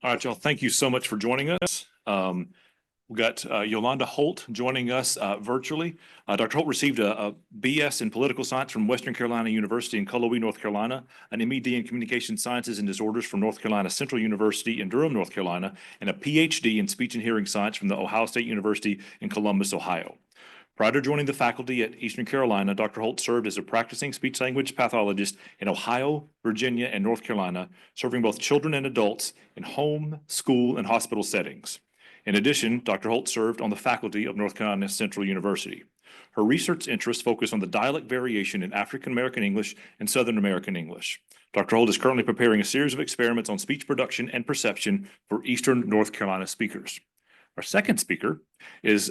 All right, y'all. Thank you so much for joining us. We've got Yolanda Holt joining us virtually. Dr. Holt received a BS in Political Science from Western Carolina University in Cullowhee, North Carolina, an MED in Communication Sciences and Disorders from North Carolina Central University in Durham, North Carolina, and a PhD in Speech and Hearing Science from the Ohio State University in Columbus, Ohio. Prior to joining the faculty at Eastern Carolina, Dr. Holt served as a practicing speech-language pathologist in Ohio, Virginia, and North Carolina, serving both children and adults in home, school, and hospital settings. In addition, Dr. Holt served on the faculty of North Carolina Central University. Her research interests focus on the dialect variation in African American English and Southern American English. Dr. Holt is currently preparing a series of experiments on speech production and perception for Eastern North Carolina speakers. Our second speaker is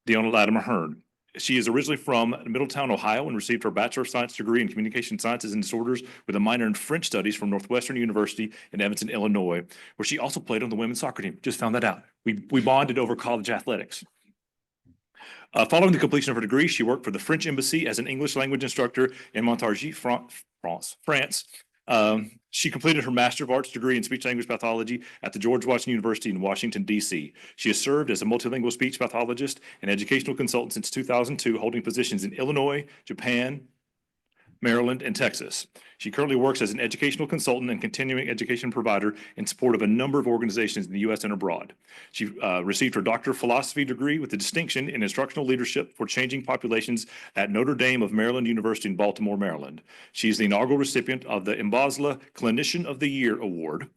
Latimer Hearn. She is originally from Middletown, Ohio, and received her Bachelor of Science degree in Communication Sciences and Disorders with a minor in French Studies from Northwestern University in Evanston, Illinois, where she also played on the women's soccer team. Just found that out. We bonded over college athletics. Following the completion of her degree, she worked for the French Embassy as an English language instructor in Montargis, France. She completed her Master of Arts degree in Speech Language Pathology at the George Washington University in Washington, D.C. She has served as a multilingual speech pathologist and educational consultant since 2002, holding positions in Illinois, Japan, Maryland, and Texas. She currently works as an educational consultant and continuing education provider in support of a number of organizations in the U.S. and abroad. She received her Doctor of Philosophy degree with a distinction in instructional leadership for changing populations at Notre Dame of Maryland University in Baltimore, Maryland. She is the inaugural recipient of the Mbasla Clinician of the Year Award.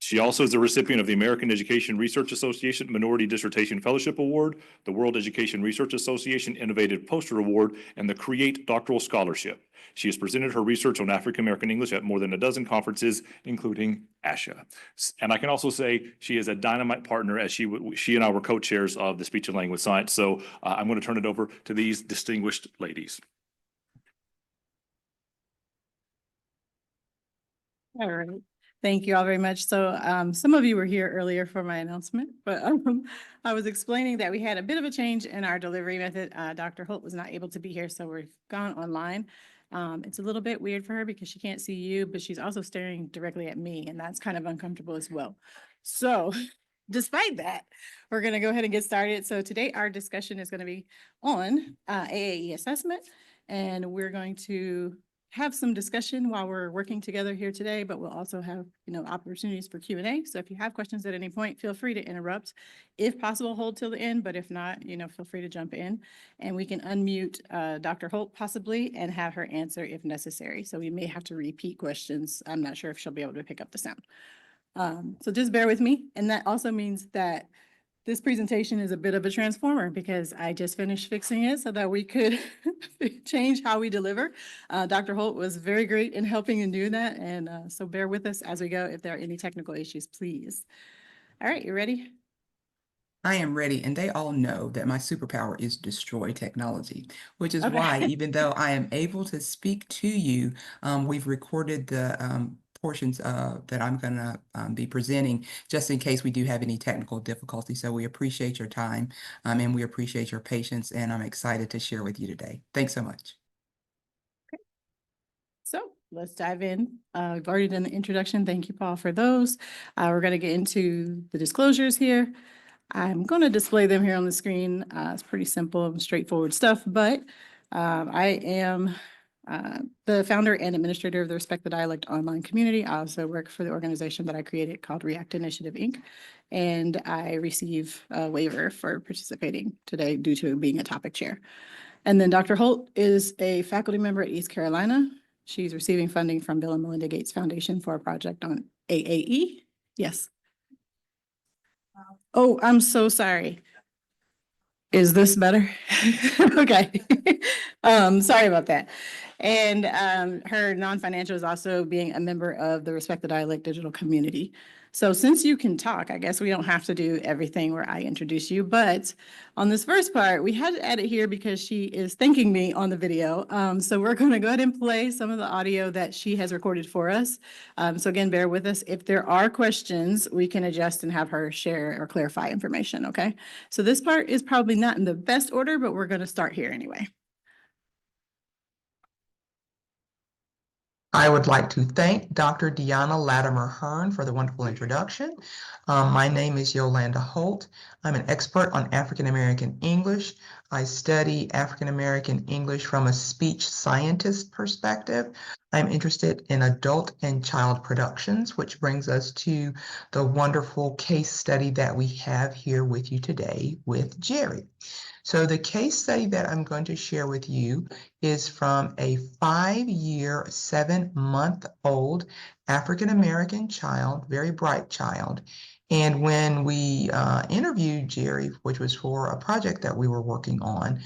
She also is the recipient of the American Education Research Association Minority Dissertation Fellowship Award, the World Education Research Association Innovative Poster Award, and the Create Doctoral Scholarship. She has presented her research on African American English at more than a dozen conferences, including Asha. And I can also say she is a dynamite partner, as she and I were co-chairs of the Speech and Language Science. So I'm going to turn it over to these distinguished ladies. All right. Thank you all very much. So some of you were here earlier for my announcement, but I was explaining that we had a bit of a change in our delivery method. Dr. Holt was not able to be here, so we've gone online. It's a little bit weird for her because she can't see you, but she's also staring directly at me, and that's kind of uncomfortable as well. So despite that, we're going to go ahead and get started. So today our discussion is going to be on AAE assessment, and we're going to have some discussion while we're working together here today, but we'll also have, opportunities for Q&A. So if you have questions at any point, feel free to interrupt. If possible, hold till the end, but if not, feel free to jump in, and we can unmute Dr. Holt possibly and have her answer if necessary. So we may have to repeat questions. I'm not sure if she'll be able to pick up the sound. So just bear with me. And that also means that this presentation is a bit of a transformer because I just finished fixing it so that we could change how we deliver. Dr. Holt was very great in helping and do that. And so bear with us as we go. If there are any technical issues, please. All right, you ready? I am ready, and they all know that my superpower is destroy technology, which is why even though I am able to speak to you, we've recorded the portions that I'm going to be presenting just in case we do have any technical difficulty. So we appreciate your time and we appreciate your patience, and I'm excited to share with you today. Thanks so much. Okay. So let's dive in. We've already done the introduction. Thank you, Paul, for those. We're going to get into the disclosures here. I'm going to display them here on the screen. It's pretty simple and straightforward stuff, but I am the founder and administrator of the Respect the Dialect online community. I also work for the organization that I created called React Initiative, Inc. And I receive a waiver for participating today due to being a topic chair. And then Dr. Holt is a faculty member at East Carolina. She's receiving funding from Bill and Melinda Gates Foundation for a project on AAE. Yes. Oh, I'm so sorry. Is this better? Okay. Sorry about that. And her non-financial is also being a member of the Respect the Dialect digital community. So since you can talk, I guess we don't have to do everything where I introduce you, but on this first part, we had to add it here because she is thanking me on the video. So we're going to go ahead and play some of the audio that she has recorded for us. So again, bear with us. If there are questions, we can adjust and have her share or clarify information, okay? So this part is probably not in the best order, but we're going to start here anyway. I would like to thank Dr. Deanna Latimer Hearn for the wonderful introduction. My name is Yolanda Holt. I'm an expert on African American English. I study African American English from a speech scientist perspective. I'm interested in adult and child productions, which brings us to the wonderful case study that we have here with you today with Jerry. So the case study that I'm going to share with you is from a 5-year, 7-month-old African-American child, very bright child. And when we interviewed Jerry, which was for a project that we were working on,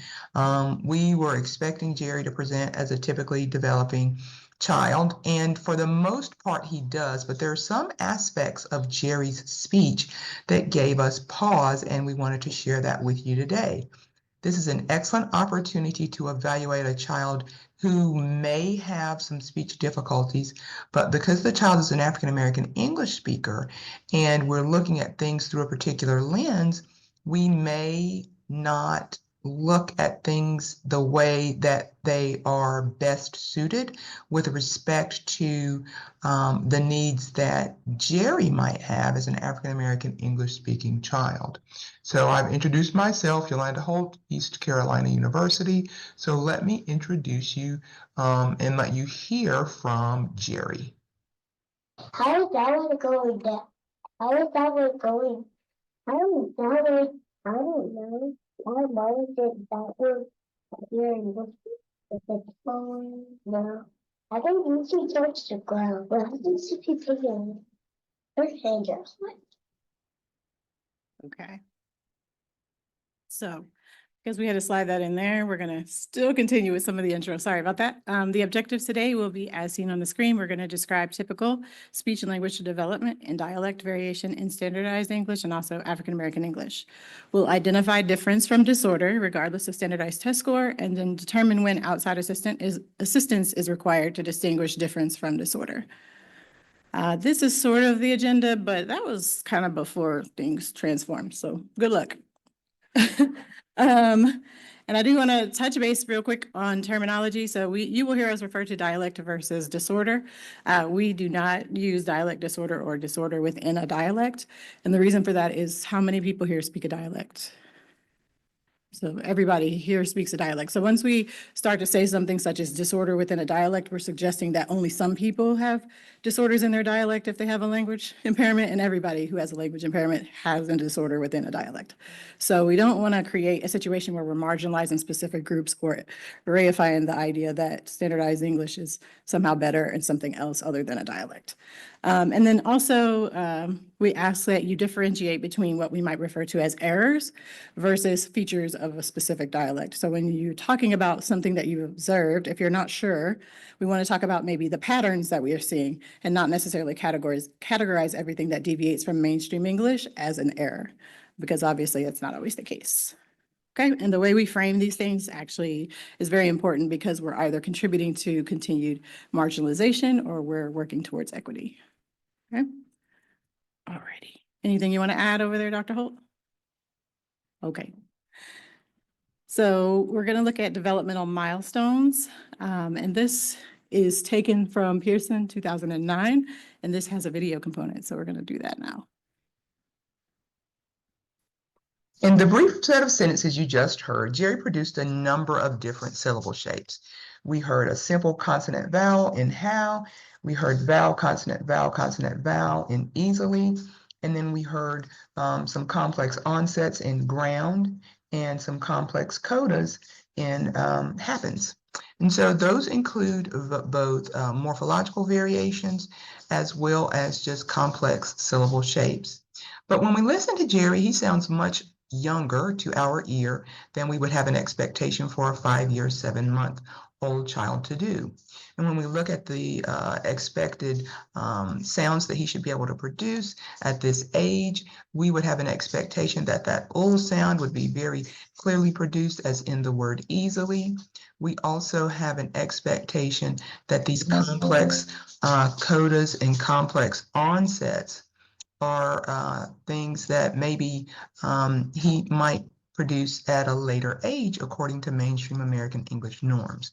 we were expecting Jerry to present as a typically developing child. And for the most part, he does, but there are some aspects of Jerry's speech that gave us pause, and we wanted to share that with you today. This is an excellent opportunity to evaluate a child who may have some speech difficulties, but because the child is an African American English speaker and we're looking at things through a particular lens, we may not look at things the way that they are best suited with respect to the needs that Jerry might have as an African American English speaking child. So I've introduced myself, Yolanda Holt, East Carolina University. So let me introduce you and let you hear from Jerry. How is that one going down? How is that one going? I don't know. I don't know. My mom said that one here in the phone. No. I don't need to touch the ground, but I need to be taking her hand up. Okay. So, because we had to slide that in there, we're going to still continue with some of the intro. Sorry about that. The objectives today will be as seen on the screen. We're going to describe typical speech and language development and dialect variation in standardized English and also African American English. We'll identify difference from disorder regardless of standardized test score, and then determine when outside assistance is required to distinguish difference from disorder. This is sort of the agenda, but that was kind of before things transformed. So good luck. And I do want to touch base real quick on terminology. So you will hear us refer to dialect versus disorder. We do not use dialect disorder or disorder within a dialect. And the reason for that is how many people here speak a dialect? So everybody here speaks a dialect. So once we start to say something such as disorder within a dialect, we're suggesting that only some people have disorders in their dialect if they have a language impairment, and everybody who has a language impairment has a disorder within a dialect. So we don't want to create a situation where we're marginalizing specific groups or reifying the idea that standardized English is somehow better and something else other than a dialect. And then also, we ask that you differentiate between what we might refer to as errors versus features of a specific dialect. So when you're talking about something that you've observed, if you're not sure, we want to talk about maybe the patterns that we are seeing and not necessarily categorize everything that deviates from mainstream English as an error, because obviously it's not always the case. Okay, and the way we frame these things actually is very important because we're either contributing to continued marginalization or we're working towards equity. Okay. All righty. Anything you want to add over there, Dr. Holt? Okay. So we're going to look at developmental milestones, and this is taken from Pearson 2009, and this has a video component, so we're going to do that now. In the brief set of sentences you just heard, Jerry produced a number of different syllable shapes. We heard a simple consonant vowel in how, we heard vowel, consonant, vowel in easily, and then we heard some complex onsets in ground and some complex codas in happens. And so those include both morphological variations as well as just complex syllable shapes. But when we listen to Jerry, he sounds much younger to our ear than we would have an expectation for a 5-year, 7-month-old child to do. And when we look at the expected sounds that he should be able to produce at this age, we would have an expectation that that sound would be very clearly produced, as in the word easily. We also have an expectation that these complex codas and complex onsets are things that maybe he might produced at a later age according to mainstream American English norms.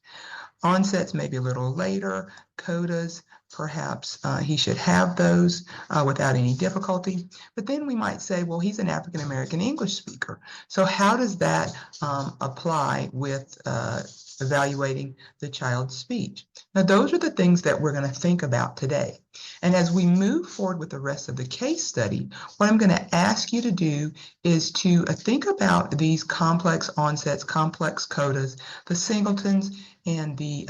Onsets may be a little later, codas, perhaps he should have those without any difficulty. But then we might say, well, he's an African American English speaker. So how does that apply with evaluating the child's speech? Now, those are the things that we're going to think about today. And as we move forward with the rest of the case study, what I'm going to ask you to do is to think about these complex onsets, complex codas, the singletons, and the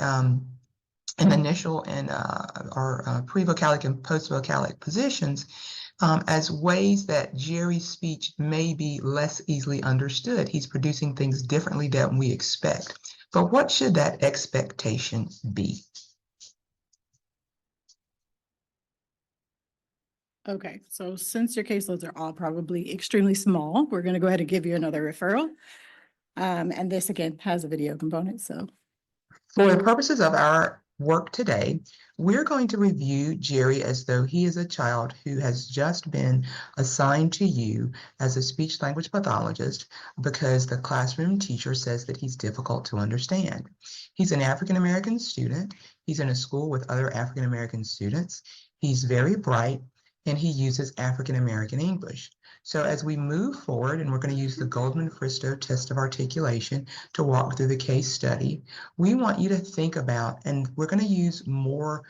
initial and our pre-vocalic and post-vocalic positions as ways that Jerry's speech may be less easily understood. He's producing things differently than we expect. But what should that expectation be? Okay, so since your caseloads are all probably extremely small, we're going to go ahead and give you another referral. And this again has a video component, so. For the purposes of our work today, we're going to review Jerry as though he is a child who has just been assigned to you as a speech language pathologist because the classroom teacher says that he's difficult to understand. He's an African American student. He's in a school with other African American students. He's very bright, and he uses African American English. So as we move forward, and we're going to use the Goldman-Fristoe Test of Articulation to walk through the case study, we want you to think about, and we're going to use more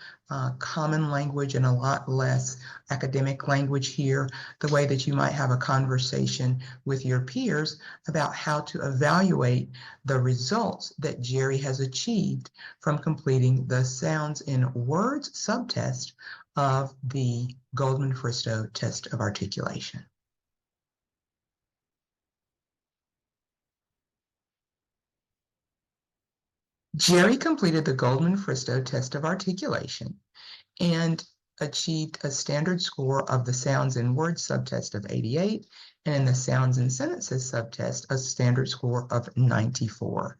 common language and a lot less academic language here, the way that you might have a conversation with your peers about how to evaluate the results that Jerry has achieved from completing the Sounds in Words subtest of the Goldman-Fristoe Test of Articulation. Jerry completed the Goldman-Fristoe Test of Articulation and achieved a standard score of the Sounds in Words subtest of 88, and in the Sounds in Sentences subtest, a standard score of 94.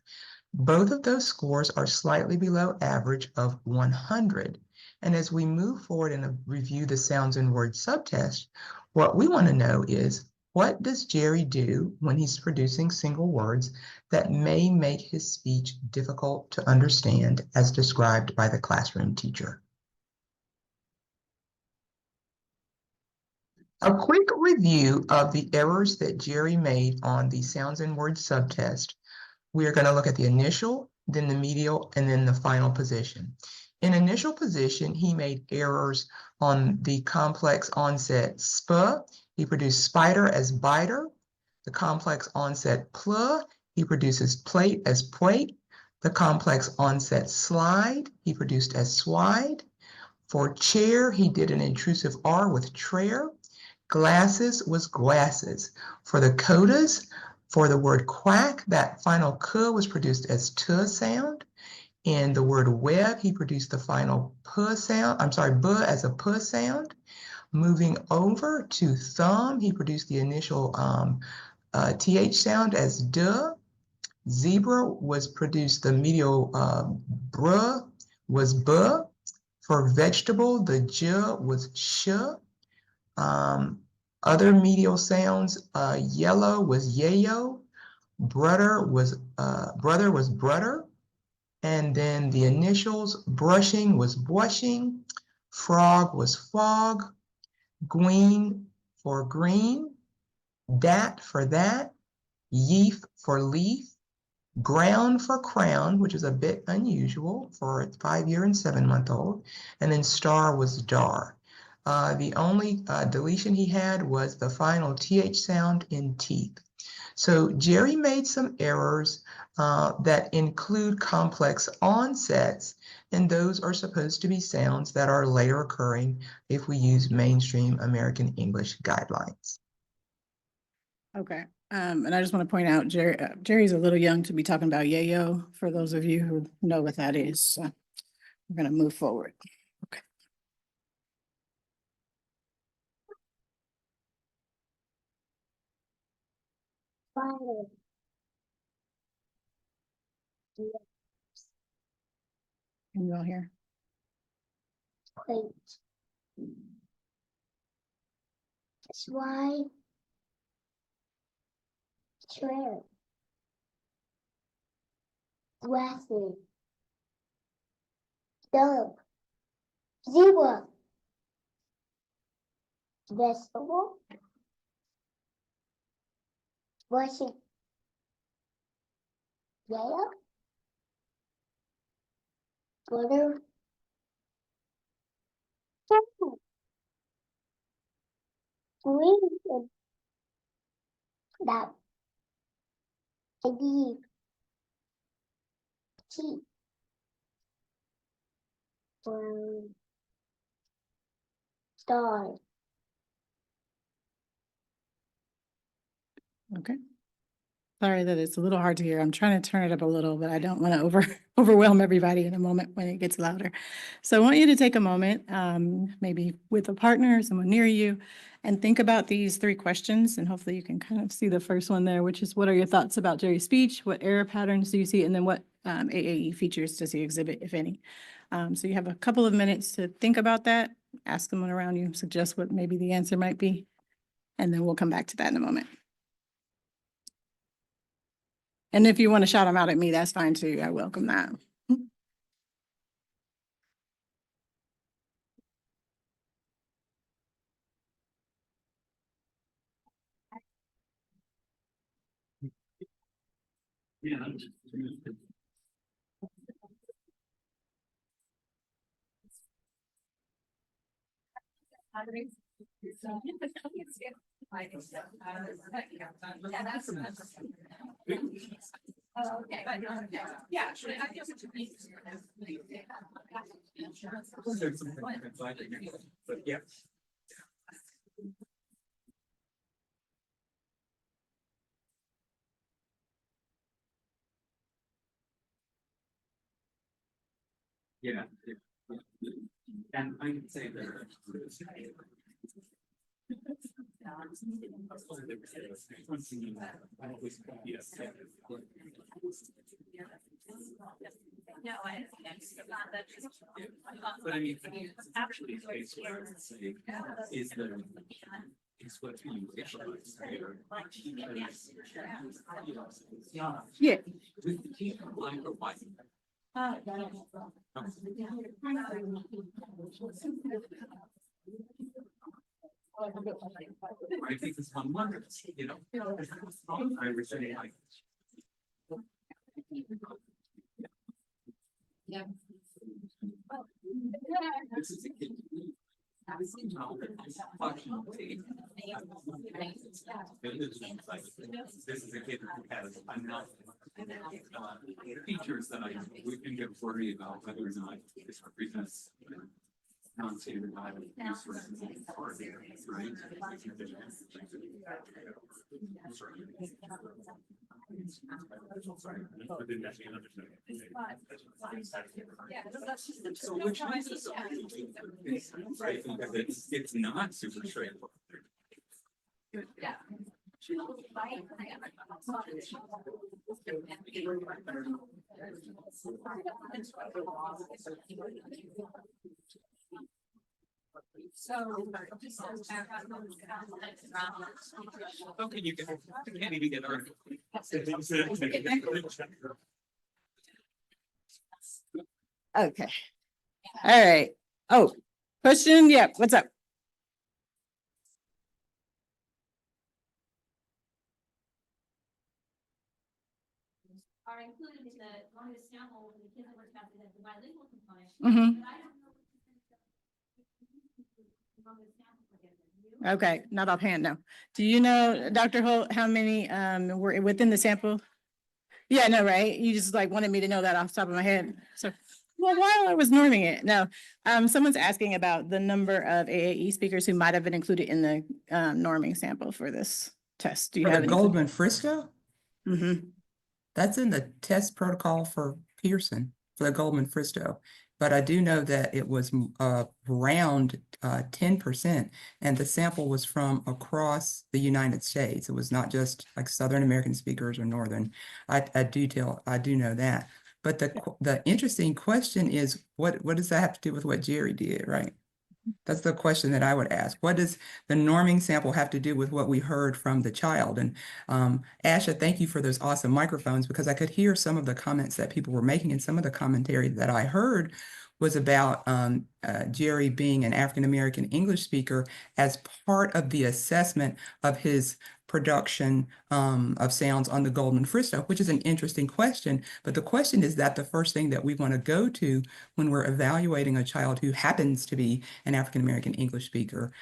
Both of those scores are slightly below average of 100. And as we move forward and review the Sounds in Words subtest, what we want to know is, what does Jerry do when he's producing single words that may make his speech difficult to understand as described by the classroom teacher? A quick review of the errors that Jerry made on the Sounds in Words subtest. We are going to look at the initial, then the medial, and then the final position. In initial position, he made errors on the complex onset sp. He produced spider as biter. The complex onset pl. He produces plate as plate. The complex onset slide. He produced as swide. For chair, he did an intrusive R with trair. Glasses was glasses. For the codas, for the word quack, that final k was produced as t sound. In the word web, he produced the final p sound, b as a p sound. Moving over to thumb, he produced the initial th sound as d. Zebra was produced, the medial br was b. For vegetable, the j was sh. Other medial sounds, yellow was yayo. Brother was brudder. And then the initials, brushing was blushing, frog was fog, green for green, dat for that, yeaf for leaf, ground for crown, which is a bit unusual for a 5-year and 7-month-old, and then star was dar. The only deletion he had was the final th sound in teeth. So Jerry made some errors that include complex onsets, and those are supposed to be sounds that are later occurring if we use mainstream American English guidelines. Okay, and I just want to point out, Jerry's a little young to be talking about yayo, for those of you who know what that is. So we're going to move forward. Okay. Spider. Can you all hear? Plate. Swide. chair, glasses, dog, zebra, vegetable, brushing, yellow, butter, purple, green, and that, leaf, tea, brown, star. Okay. Sorry that it's a little hard to hear. I'm trying to turn it up a little, but I don't want to overwhelm everybody in a moment when it gets louder. So I want you to take a moment, maybe with a partner, someone near you, and think about these 3 questions. And hopefully you can kind of see the first one there, which is, what are your thoughts about Jerry's speech? What error patterns do you see? And then what AAE features does he exhibit, if any? So you have a couple of minutes to think about that. Ask someone around you, suggest what maybe the answer might be. And then we'll come back to that in a moment. And if you want to shout them out at me, that's fine too. I welcome that. Yeah. And I can say that. But I mean, actually, it's where I say is the is what you visualize there. Yeah. With the team, black or white. I think it's one wonder, you know. I was saying like. Yeah. This is a kid. This is a kid who has enough features that we can get worried about whether or not this represents non-standard violent use right? So which makes this right, because it's not super straightforward. Yeah. So. Okay, you can't even get our. Okay. All right. Oh, question? Yeah, what's up? Are included in the one of the sample the kids that were tested as the bilingual component. Mhm. But I don't know. Among the sample together. Okay, not offhand, no. Do you know, Dr. Holt, how many were within the sample? Yeah, no, right? You just like wanted me to know that off the top of my head. So, well, while I was norming it, no. Someone's asking about the number of AAE speakers who might have been included in the norming sample for this test. Do you For have the any? Goldman-Fristoe, Mm-hmm. that's in the test protocol for Pearson, for the Goldman-Fristoe. But I do know that it was around 10%, and the sample was from across the United States. It was not just like Southern American speakers or Northern. I do know that. But the interesting question is, what does that have to do with what Jerry did, right? That's the question that I would ask. What does the norming sample have to do with what we heard from the child? And Asha, thank you for those awesome microphones, because I could hear some of the comments that people were making, and some of the commentary that I heard was about Jerry being an African-American English speaker as part of the assessment of his production of sounds on the Goldman-Fristoe, which is an interesting question. But the question is that the first thing that we want to go to when we're evaluating a child who happens to be an African-American English speaker,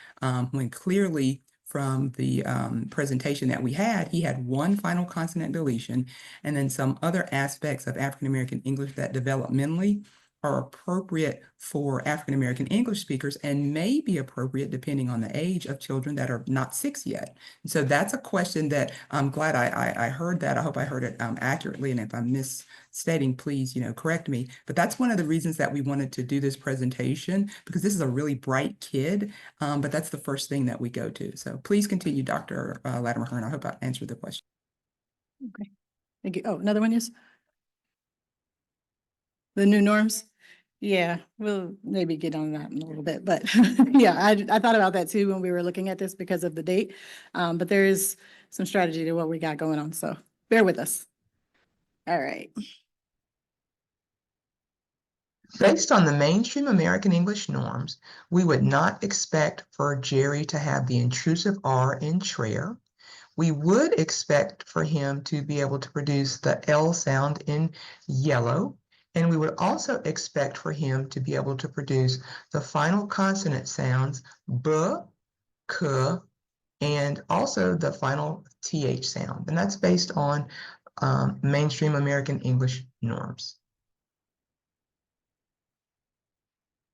when clearly from the presentation that we had, he had one final consonant deletion, and then some other aspects of African-American English that developmentally are appropriate for African-American English speakers and may be appropriate depending on the age of children that are not 6 yet. And so that's a question that I'm glad I heard that. I hope I heard it accurately. And if I'm misstating, please, correct me. But that's one of the reasons that we wanted to do this presentation, because this is a really bright kid, but that's the first thing that we go to. So please continue, Dr. Latimer Hearn. I hope I answered the question. Okay, thank you. Oh, another one is the new norms. Yeah, we'll maybe get on that in a little bit, but yeah, I thought about that too when we were looking at this because of the date. But there is some strategy to what we got going on, so bear with us. All right. Based on the mainstream American English norms, we would not expect for Jerry to have the intrusive R in Traer. We would expect for him to be able to produce the L sound in yellow. And we would also expect for him to be able to produce the final consonant sounds B, K, and also the final TH sound. And that's based on mainstream American English norms.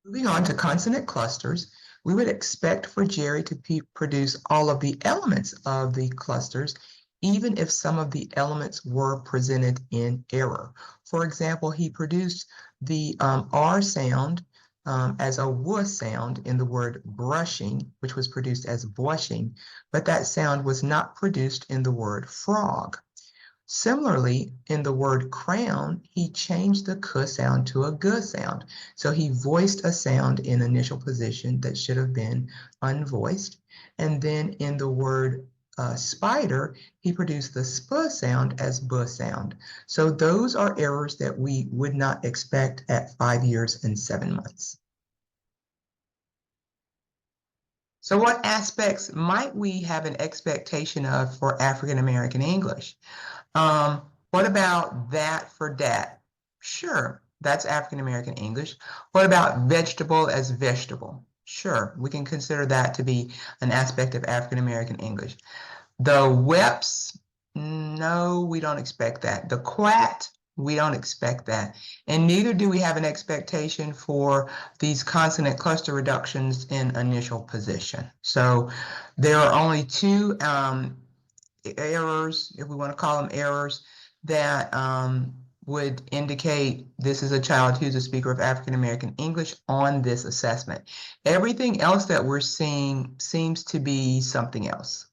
Moving on to consonant clusters, we would expect for Jerry to produce all of the elements of the clusters, even if some of the elements were presented in error. For example, he produced the R sound as a W sound in the word brushing, which was produced as blushing, but that sound was not produced in the word frog. Similarly, in the word crown, he changed the K sound to a G sound. So he voiced a sound in initial position that should have been unvoiced. And then in the word spider, he produced the sp sound as b sound. So those are errors that we would not expect at 5 years and 7 months. So what aspects might we have an expectation of for African American English? What about that for dat? Sure, that's African American English. What about vegetable as vegetable? Sure, we can consider that to be an aspect of African American English. The weps, no, we don't expect that. The quat, we don't expect that. And neither do we have an expectation for these consonant cluster reductions in initial position. So there are only two errors, if we want to call them errors, that would indicate this is a child who's a speaker of African American English on this assessment. Everything else that we're seeing seems to be something else.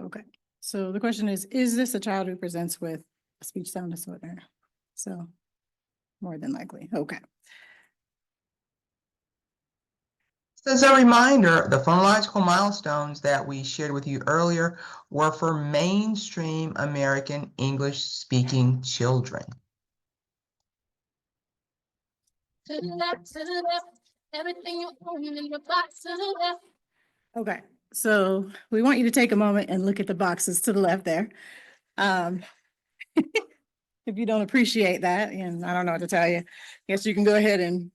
Okay, so the question is this a child who presents with a speech sound disorder? So more than likely, okay. As a reminder, the phonological milestones that we shared with you earlier were for mainstream American English speaking children. To the left, everything you own in the box to the left. Okay, so we want you to take a moment and look at the boxes to the left there. If you don't appreciate that, and I don't know what to tell you, I guess you can go ahead and,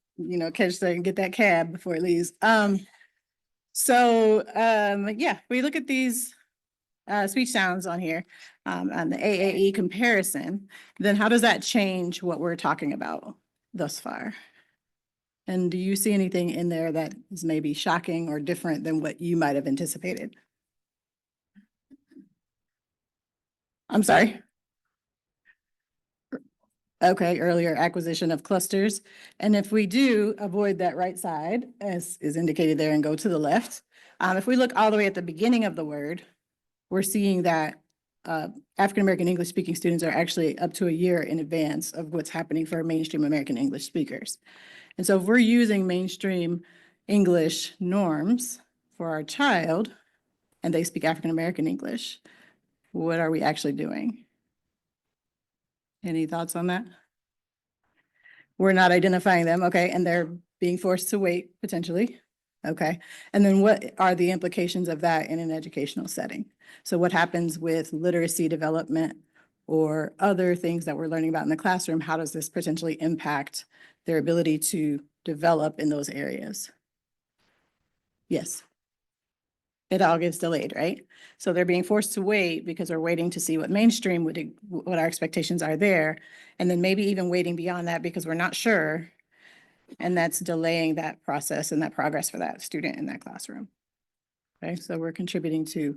catch that and get that cab before it leaves. Yeah, we look at these speech sounds on here, on the AAE comparison, then how does that change what we're talking about thus far? And do you see anything in there that is maybe shocking or different than what you might have anticipated? I'm sorry. Okay, earlier acquisition of clusters. And if we do avoid that right side, as is indicated there, and go to the left, if we look all the way at the beginning of the word, we're seeing that African-American English speaking students are actually up to a year in advance of what's happening for mainstream American English speakers. And so if we're using mainstream English norms for our child and they speak African-American English, what are we actually doing? Any thoughts on that? We're not identifying them, okay, and they're being forced to wait potentially. Okay, and then what are the implications of that in an educational setting? So what happens with literacy development or other things that we're learning about in the classroom? How does this potentially impact their ability to develop in those areas? Yes. It all gets delayed, right? So they're being forced to wait because they're waiting to see what mainstream would, what our expectations are there. And then maybe even waiting beyond that because we're not sure. And that's delaying that process and that progress for that student in that classroom. Okay, so we're contributing to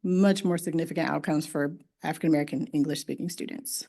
much more significant outcomes for African-American English speaking students.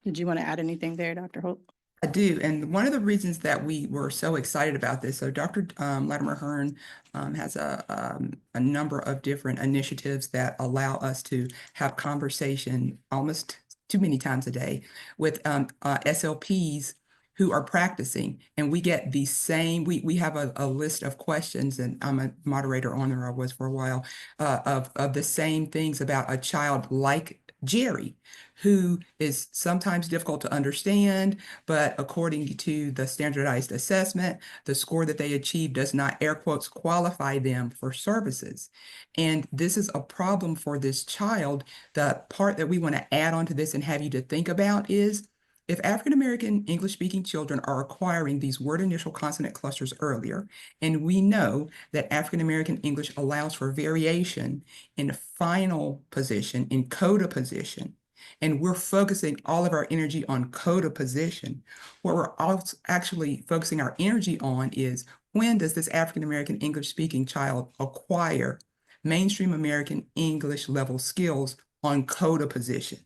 Did you want to add anything there, Dr. Holt? I do, and one of the reasons that we were so excited about this, so Dr. Latimer Hearn has a number of different initiatives that allow us to have conversation almost too many times a day with SLPs who are practicing, and we get the same, we have a list of questions, and I'm a moderator on there, I was for a while, of the same things about a child like Jerry, who is sometimes difficult to understand, but according to the standardized assessment, the score that they achieve does not, air quotes, qualify them for services. And this is a problem for this child. The part that we want to add on to this and have you to think about is, if African-American English-speaking children are acquiring these word initial consonant clusters earlier, and we know that African-American English allows for variation in final position, in coda position, and we're focusing all of our energy on coda position, what we're also actually focusing our energy on is, when does this African-American English-speaking child acquire mainstream American English level skills on coda position?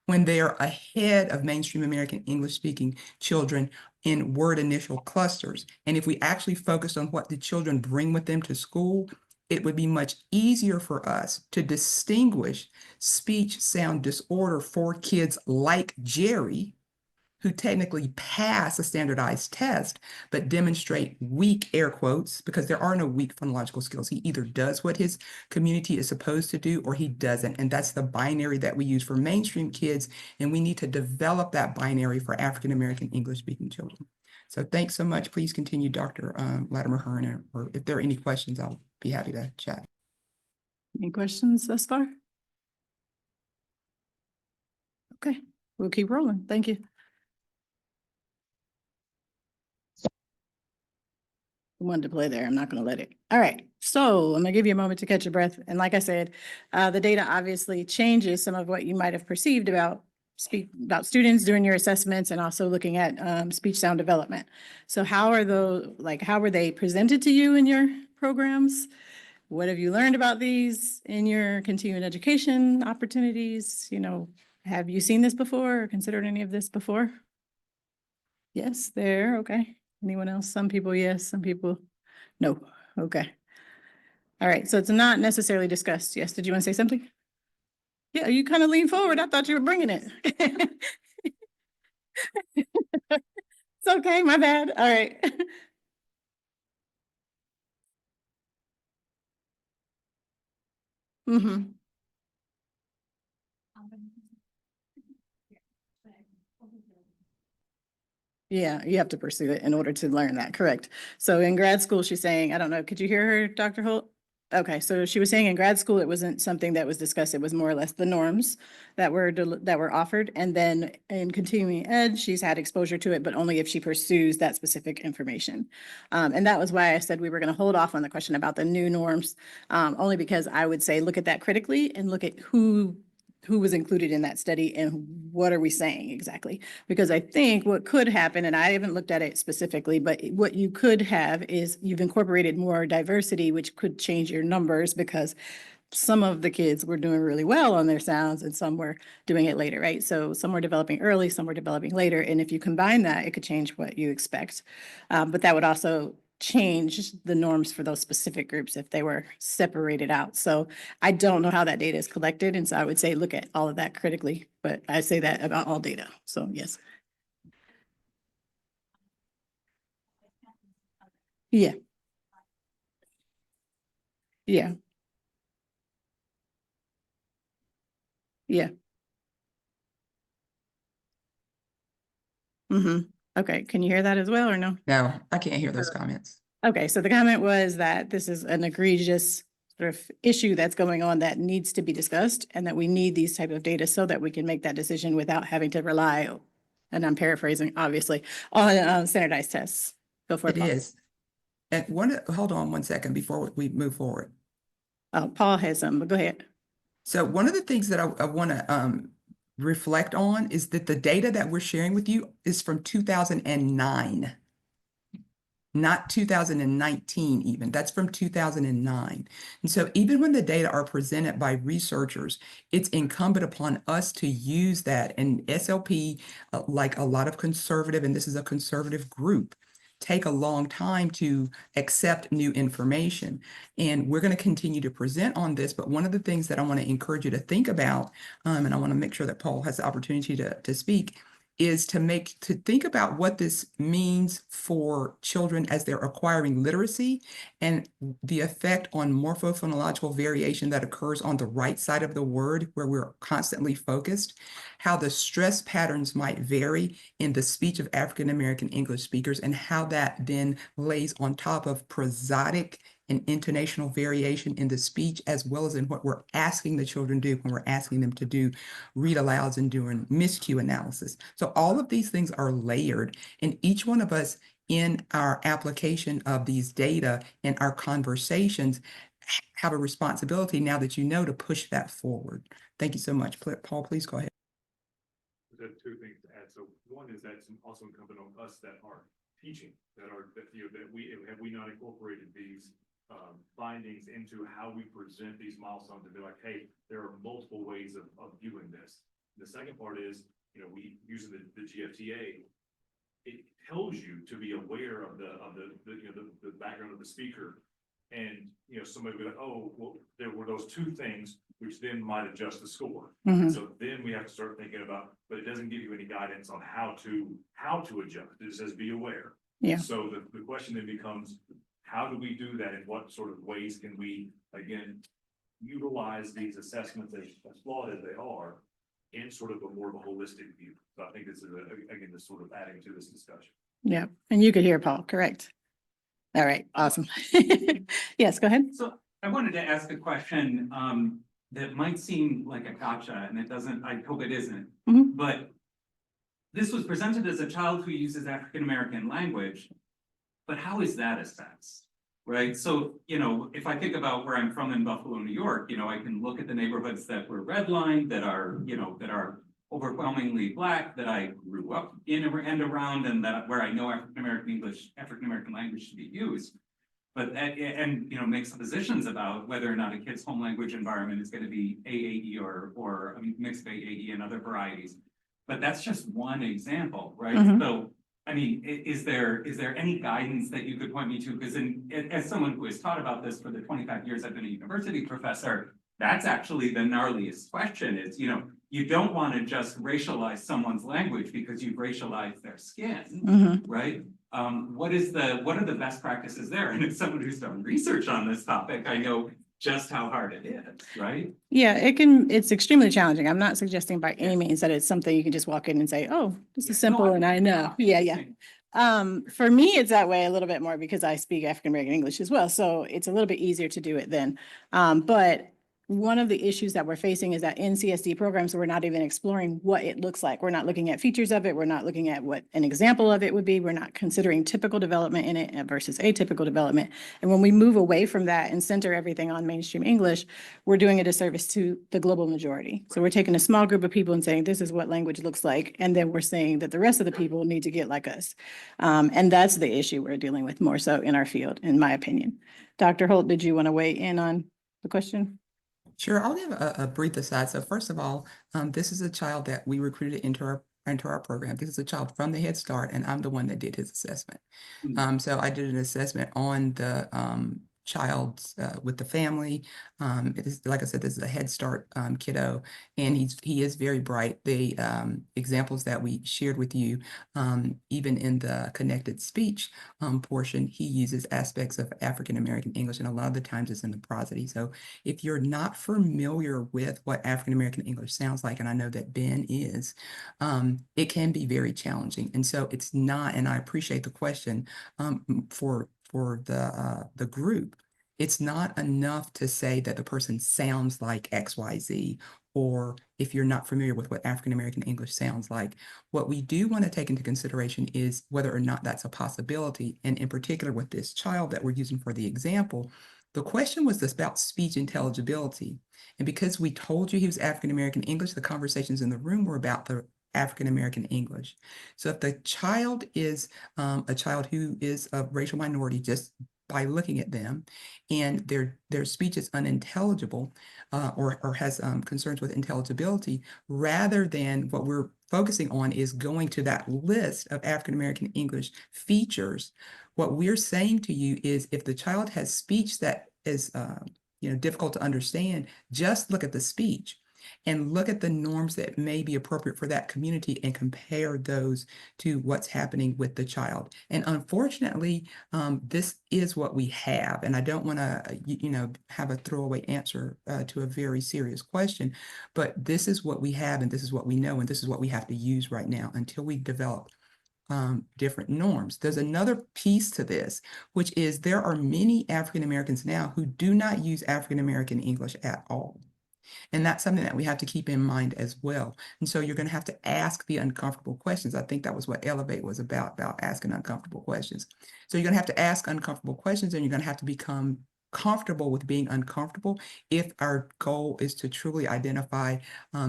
When they are ahead of mainstream American English-speaking children in word initial clusters. And if we actually focused on what the children bring with them to school, it would be much easier for us to distinguish speech sound disorder for kids like Jerry, who technically pass a standardized test, but demonstrate weak, air quotes, because there are no weak phonological skills. He either does what his community is supposed to do or he doesn't. And that's the binary that we use for mainstream kids. And we need to develop that binary for African-American English-speaking children. So thanks so much. Please continue, Dr. Latimer Hearn, or if there are any questions, I'll be happy to chat. Any questions thus far? Okay, we'll keep rolling. Thank you. I wanted to play there. I'm not going to let it. All right. So I'm going to give you a moment to catch your breath. And like I said, the data obviously changes some of what you might have perceived about students doing your assessments and also looking at speech sound development. So how are those, how were they presented to you in your programs? What have you learned about these in your continuing education opportunities? You know, have you seen this before or considered any of this before? Yes, there. Okay. Anyone else? Some people, yes. Some people, no. Okay. All right. So it's not necessarily discussed. Yes. Did you want to say something? Yeah, you kind of lean forward. I thought you were bringing it. It's okay. My bad. All right. Mm-hmm. Yeah, you have to pursue it in order to learn that, correct. So in grad school, she's saying, I don't know, could you hear her, Dr. Holt? Okay, so she was saying in grad school, it wasn't something that was discussed. It was more or less the norms that were offered. And then in continuing ed, she's had exposure to it, but only if she pursues that specific information. And that was why I said we were going to hold off on the question about the new norms, only because I would say, look at that critically and look at who was included in that study and what are we saying exactly? Because I think what could happen, and I haven't looked at it specifically, but what you could have is you've incorporated more diversity, which could change your numbers because some of the kids were doing really well on their sounds and some were doing it later, right? So some were developing early, some were developing later. And if you combine that, it could change what you expect. But that would also change the norms for those specific groups if they were separated out. So I don't know how that data is collected. And so I would say, look at all of that critically, but I say that about all data. So yes. Yeah. Yeah. Yeah. Okay. Can you hear that as well or no? No, I can't hear those comments. Okay, so the comment was that this is an egregious sort of issue that's going on that needs to be discussed and that we need these type of data so that we can make that decision without having to rely, and I'm paraphrasing, obviously, on standardized tests. Go for it, It Paul. is. And hold on one second before we move forward. Oh, Paul has some, but go ahead. So one of the things that I want to reflect on is that the data that we're sharing with you is from 2009. Not 2019 even, that's from 2009. And so even when the data are presented by researchers, it's incumbent upon us to use that. And SLP, like a lot of conservative, and this is a conservative group, take a long time to accept new information. And we're going to continue to present on this, but one of the things that I want to encourage you to think about, and I want to make sure that Paul has the opportunity to speak, is to think about what this means for children as they're acquiring literacy and the effect on morphophonological variation that occurs on the right side of the word where we're constantly focused, how the stress patterns might vary in the speech of African American English speakers, and how that then lays on top of prosodic and intonational variation in the speech, as well as in what we're asking the children to do when we're asking them to do read alouds and doing miscue analysis. So all of these things are layered, and each one of us in our application of these data and our conversations have a responsibility now that you know to push that forward. Thank you so much. Paul, please go ahead. There are two things to add. So one is that's also incumbent on us that are teaching, that we not incorporated these findings into how we present these milestones to be like, hey, there are multiple ways of viewing this. The second part is, we using the GFTA, it tells you to be aware of the background of the speaker. And, somebody will be like, oh, well, there were those two things, which then might adjust the score. So then we have to start thinking about, but it doesn't give you any guidance on how to adjust. It says be aware. Yeah. So the question then becomes, how do we do that? And what sort of ways can we, again, utilize these assessments as flawed as they are in sort of a more of a holistic view? So I think this is, again, this sort of adding to this discussion. Yeah, and you could hear Paul, correct? All right, awesome. Yes, go ahead. So I wanted to ask a question that might seem like a gotcha, and it doesn't, I hope it isn't. But this was presented as a child who uses African American language, but how is that assessed? Right? So, if I think about where I'm from in Buffalo, New York, I can look at the neighborhoods that were redlined, that are overwhelmingly Black, that I grew up in and around, and that where I know African American language should be used. But make suppositions about whether or not a kid's home language environment is going to be AAE or a mixed AAE and other varieties. But that's just one example, right? So, is there any guidance that you could point me to? Because as someone who has taught about this for the 25 years I've been a university professor, that's actually the gnarliest question is, you don't want to just racialize someone's language because you've racialized their skin, right? What are the best practices there? And as someone who's done research on this topic, I know just how hard it is, right? Yeah, it's extremely challenging. I'm not suggesting by any means that it's something you can just walk in and say, oh, this is simple and I know. Yeah. For me, it's that way a little bit more because I speak African American English as well. So it's a little bit easier to do it then. But one of the issues that we're facing is that in CSD programs, we're not even exploring what it looks like. We're not looking at features of it. We're not looking at what an example of it would be. We're not considering typical development in it versus atypical development. And when we move away from that and center everything on mainstream English, we're doing a disservice to the global majority. So we're taking a small group of people and saying, this is what language looks like. And then we're saying that the rest of the people need to get like us. And that's the issue we're dealing with more so in our field, in my opinion. Dr. Holt, did you want to weigh in on the question? Sure, I'll give a brief aside. So first of all, this is a child that we recruited into our our program. This is a child from the Head Start, and I'm the one that did his assessment. So I did an assessment on the child with the family. It is, like I said, this is a Head Start kiddo, and he is very bright. The examples that we shared with you, even in the connected speech portion, he uses aspects of African American English, and a lot of the times it's in the prosody. So if you're not familiar with what African American English sounds like, and I know that Ben is, it can be very challenging. And so it's not, and I appreciate the question for the group. It's not enough to say that the person sounds like XYZ, or if you're not familiar with what African American English sounds like. What we do want to take into consideration is whether or not that's a possibility. And in particular with this child that we're using for the example, the question was about speech intelligibility. And because we told you he was African American English, the conversations in the room were about the African American English. So if the child is a child who is a racial minority, just by looking at them, and their speech is unintelligible or has concerns with intelligibility, rather than what we're focusing on is going to that list of African American English features, what we're saying to you is if the child has speech that is difficult to understand, just look at the speech and look at the norms that may be appropriate for that community and compare those to what's happening with the child. And unfortunately, this is what we have. And I don't want to, have a throwaway answer to a very serious question, but this is what we have, and this is what we know, and this is what we have to use right now until we develop different norms. There's another piece to this, which is there are many African Americans now who do not use African American English at all. And that's something that we have to keep in mind as well. And so you're going to have to ask the uncomfortable questions. I think that was what Elevate was about asking uncomfortable questions. So you're going to have to ask uncomfortable questions, and you're going to have to become comfortable with being uncomfortable if our goal is to truly identify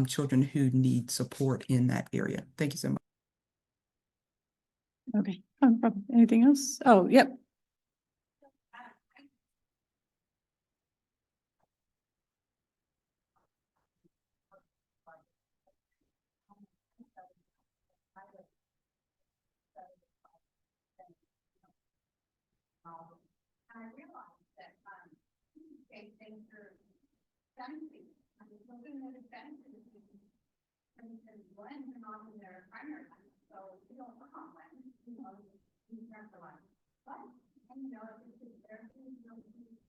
children who need support in that area. Thank you so much. Okay, no problem. Anything else? Oh, yep. I realized that things are benefiting. I mean, something that is benefiting. And blends are not in their primary language, so we don't work on blends, in terms of language. But, and it's there to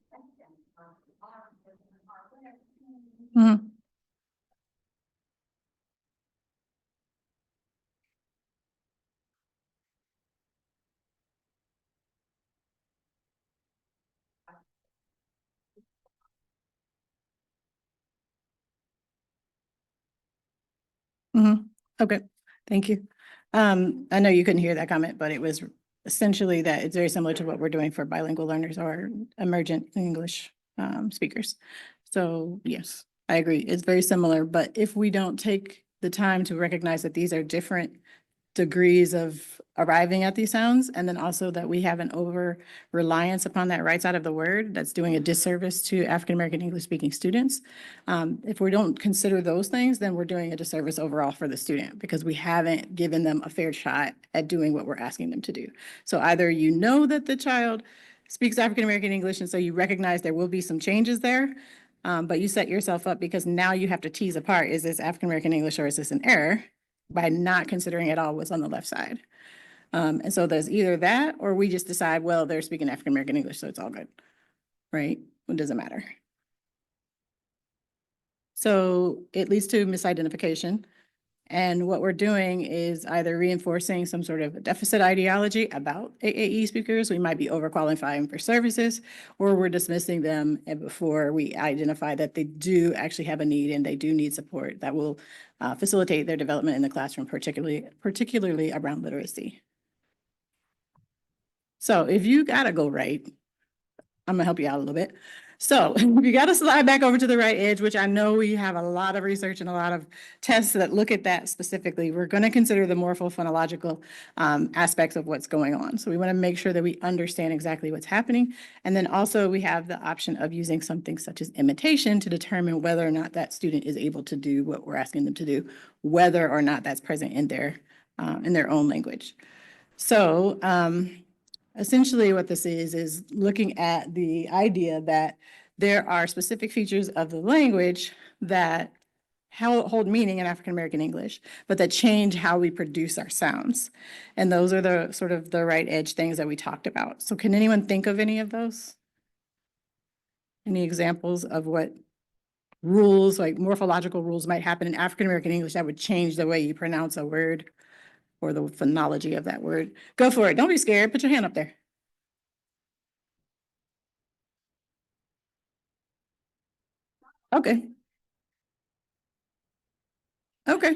section of our way. Okay, thank you. I know you couldn't hear that comment, but it was essentially that it's very similar to what we're doing for bilingual learners or emergent English speakers. So yes, I agree. It's very similar, but if we don't take the time to recognize that these are different degrees of arriving at these sounds, and then also that we have an over reliance upon that right side of the word that's doing a disservice to African American English speaking students. If we don't consider those things, then we're doing a disservice overall for the student because we haven't given them a fair shot at doing what we're asking them to do. So either you know that the child speaks African American English, and so you recognize there will be some changes there, but you set yourself up because now you have to tease apart, is this African American English or is this an error, by not considering at all what's on the left side. And so there's either that, or we just decide, well, they're speaking African American English, so it's all good, right? It doesn't matter. So it leads to misidentification. And what we're doing is either reinforcing some sort of a deficit ideology about AAE speakers. We might be overqualifying for services, or we're dismissing them before we identify that they do actually have a need and they do need support that will facilitate their development in the classroom, particularly around literacy. So if you gotta go right, I'm gonna help you out a little bit. So if you got to slide back over to the right edge, which I know we have a lot of research and a lot of tests that look at that specifically, we're going to consider the morphophonological aspects of what's going on. So we want to make sure that we understand exactly what's happening. And then also we have the option of using something such as imitation to determine whether or not that student is able to do what we're asking them to do, whether or not that's present in their own language. So essentially what this is looking at the idea that there are specific features of the language that hold meaning in African American English, but that change how we produce our sounds. And those are the sort of the right edge things that we talked about. So can anyone think of any of those? Any examples of what rules, like morphological rules, might happen in African American English that would change the way you pronounce a word or the phonology of that word? Go for it. Don't be scared. Put your hand up there. Okay. Okay.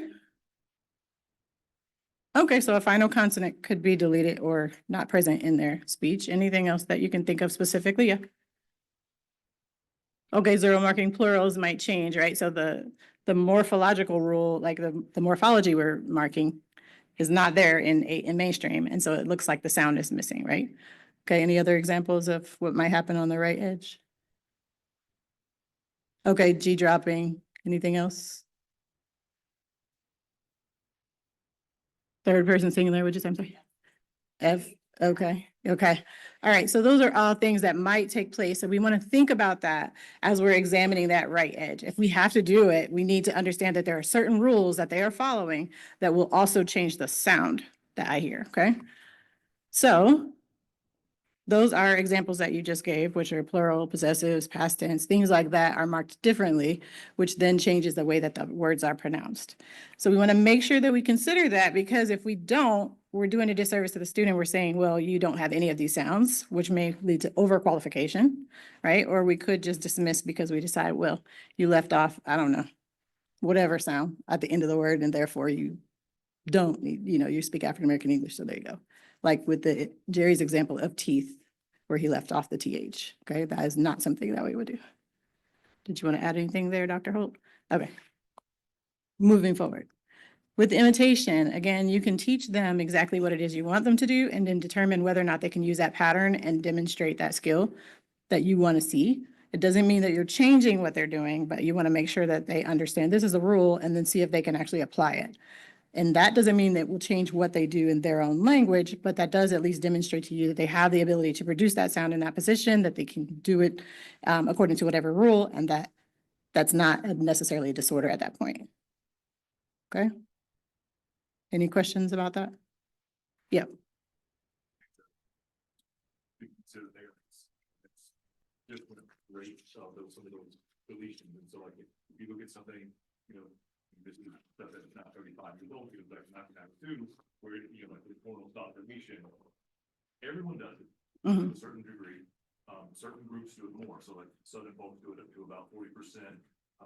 Okay, so a final consonant could be deleted or not present in their speech. Anything else that you can think of specifically? Yeah. Okay, zero marking plurals might change, right? So the morphological rule, like the morphology we're marking is not there in mainstream. And so it looks like the sound is missing, right? Okay, any other examples of what might happen on the right edge? Okay, G dropping. Anything else? Third person singular, would you say? I'm sorry. F, okay, okay. All right, so those are all things that might take place. So we want to think about that as we're examining that right edge. If we have to do it, we need to understand that there are certain rules that they are following that will also change the sound that I hear, okay? So those are examples that you just gave, which are plural, possessives, past tense, things like that are marked differently, which then changes the way that the words are pronounced. So we want to make sure that we consider that, because if we don't, we're doing a disservice to the student. We're saying, well, you don't have any of these sounds, which may lead to overqualification, right? Or we could just dismiss because we decide, well, you left off, I don't know, whatever sound at the end of the word, and therefore you don't, you speak African-American English, so there you go. Like with Jerry's example of teeth, where he left off the TH, okay? That is not something that we would do. Did you want to add anything there, Dr. Holt? Okay. Moving forward. With imitation, again, you can teach them exactly what it is you want them to do and then determine whether or not they can use that pattern and demonstrate that skill that you want to see. It doesn't mean that you're changing what they're doing, but you want to make sure that they understand this is a rule and then see if they can actually apply it. And that doesn't mean that will change what they do in their own language, but that does at least demonstrate to you that they have the ability to produce that sound in that position, that they can do it according to whatever rule, and that's not necessarily a disorder at that point. Okay? Any questions about that? Yeah. Consider there, it's different rates of some of those deletions. And so like if you look at something, this is stuff that's not 35 years old, because like 1992, where, like the formal stop deletion, everyone does it to a certain degree. Certain groups do it more. So like Southern folks do it up to about 40%.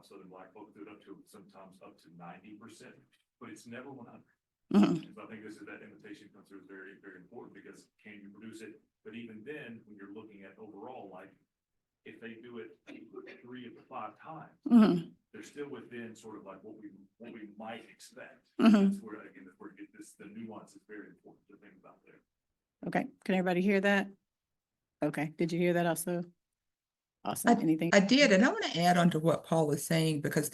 Southern Black folks do it up to sometimes up to 90%, but it's never 100. So I think that imitation concept is very, very important, because can you produce it? But even then, when you're looking at overall, like if they do it 3 of the 5 times, they're still within sort of like what we might expect. That's where, again, that's where the nuance is very important to think about there. Okay, can everybody hear that? Okay, did you hear that also? Awesome. Anything? I did, and I want to add on to what Paul is saying, because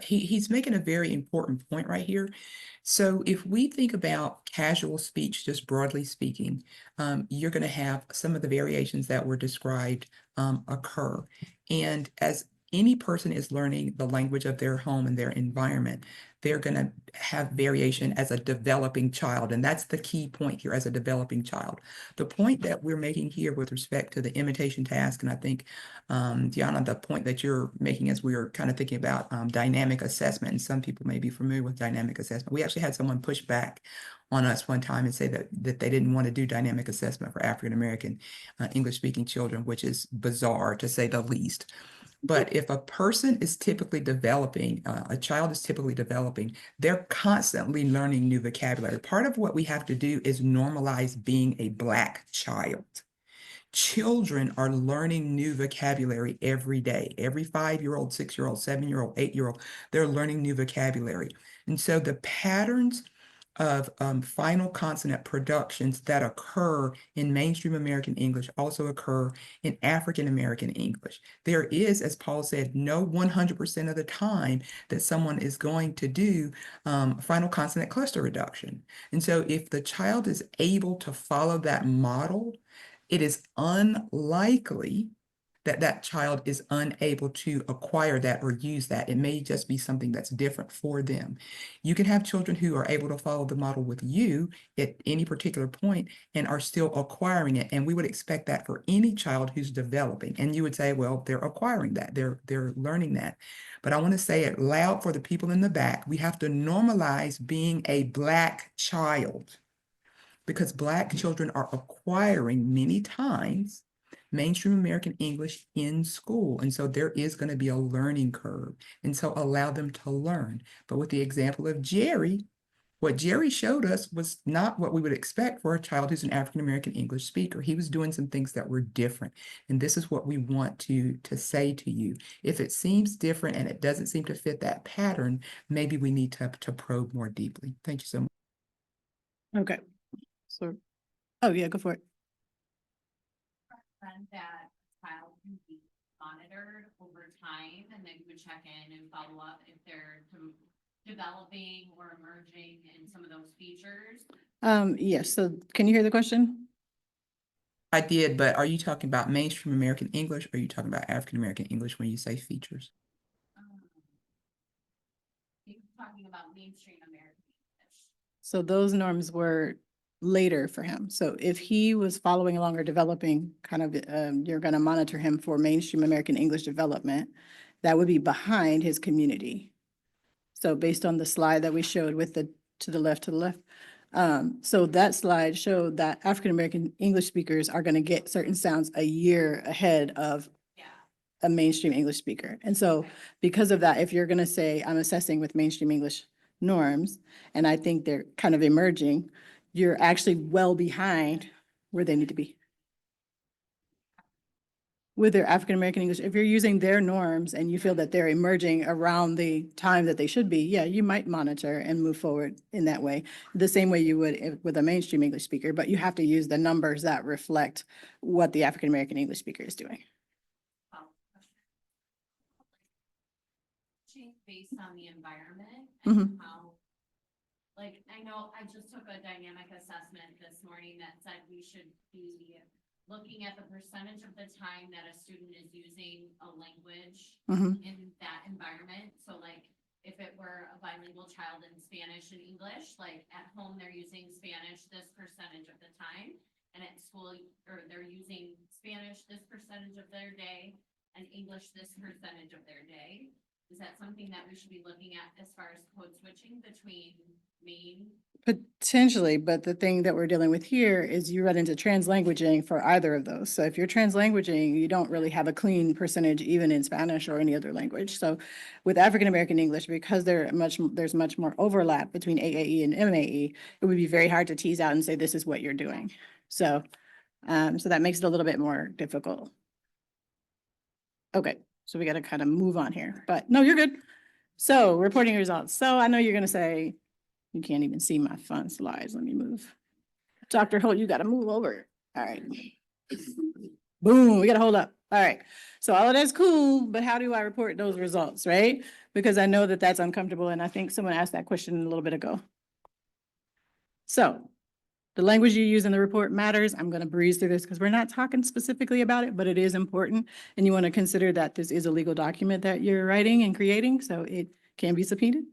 he's making a very important point right here. So if we think about casual speech, just broadly speaking, you're going to have some of the variations that were described occur. And as any person is learning the language of their home and their environment, they're going to have variation as a developing child. And that's the key point here, as a developing child. The point that we're making here with respect to the imitation task, and I think, Diana, the point that you're making as we were kind of thinking about dynamic assessment, and some people may be familiar with dynamic assessment. We actually had someone push back on us one time and say that they didn't want to do dynamic assessment for African-American English-speaking children, which is bizarre to say the least. But if a person is typically developing, a child is typically developing, they're constantly learning new vocabulary. Part of what we have to do is normalize being a Black child. Children are learning new vocabulary every day. Every 5-year-old, 6-year-old, 7-year-old, 8-year-old, they're learning new vocabulary. And so the patterns of final consonant productions that occur in mainstream American English also occur in African American English. There is, as Paul said, no 100% of the time that someone is going to do final consonant cluster reduction. And so if the child is able to follow that model, it is unlikely that that child is unable to acquire that or use that. It may just be something that's different for them. You can have children who are able to follow the model with you at any particular point and are still acquiring it. And we would expect that for any child who's developing. And you would say, well, they're acquiring that, they're learning that. But I want to say it loud for the people in the back. We have to normalize being a Black child, because Black children are acquiring many times mainstream American English in school. And so there is going to be a learning curve. And so allow them to learn. But with the example of Jerry, what Jerry showed us was not what we would expect for a child who's an African American English speaker. He was doing some things that were different. And this is what we want to say to you. If it seems different and it doesn't seem to fit that pattern, maybe we need to probe more deeply. Thank you so much. Okay. So, oh yeah, go for it. That child can be monitored over time, and then you would check in and follow up if they're developing or emerging in some of those features. Yes, so can you hear the question? I did, but are you talking about mainstream American English or are you talking about African American English when you say features? You're talking about mainstream American English. So those norms were later for him. So if he was following along or developing kind of, you're going to monitor him for mainstream American English development, that would be behind his community. So based on the slide that we showed with the to the left, so that slide showed that African American English speakers are going to get certain sounds a year ahead of a mainstream English speaker. And so because of that, if you're going to say, I'm assessing with mainstream English norms, and I think they're kind of emerging, you're actually well behind where they need to be. With their African American English, if you're using their norms and you feel that they're emerging around the time that they should be, yeah, you might monitor and move forward in that way, the same way you would with a mainstream English speaker, but you have to use the numbers that reflect what the African American English speaker is doing. Change based on the environment Mhm. and how, like, I know I just took a dynamic assessment this morning that said we should be looking at the percentage of the time that a student is using a language Mhm. in that environment. So like, if it were a bilingual child in Spanish and English, like at home, they're using Spanish this percentage of the time, and at school, or they're using Spanish this percentage of their day and English this percentage of their day. Is that something that we should be looking at as far as code switching between main? Potentially, but the thing that we're dealing with here is you run into translanguaging for either of those. So if you're translanguaging, you don't really have a clean percentage even in Spanish or any other language. So with African American English, because there's much more overlap between AAE and MAE, it would be very hard to tease out and say, this is what you're doing. So, so that makes it a little bit more difficult. Okay, so we got to kind of move on here, but no, you're good. So reporting results. So I know you're going to say, you can't even see my fun slides. Let me move. Dr. Holt, you got to move over. All right. Boom, we got to hold up. All right. So all of that's cool, but how do I report those results, right? Because I know that that's uncomfortable, and I think someone asked that question a little bit ago. So the language you use in the report matters. I'm going to breeze through this because we're not talking specifically about it, but it is important. And you want to consider that this is a legal document that you're writing and creating, so it can be subpoenaed.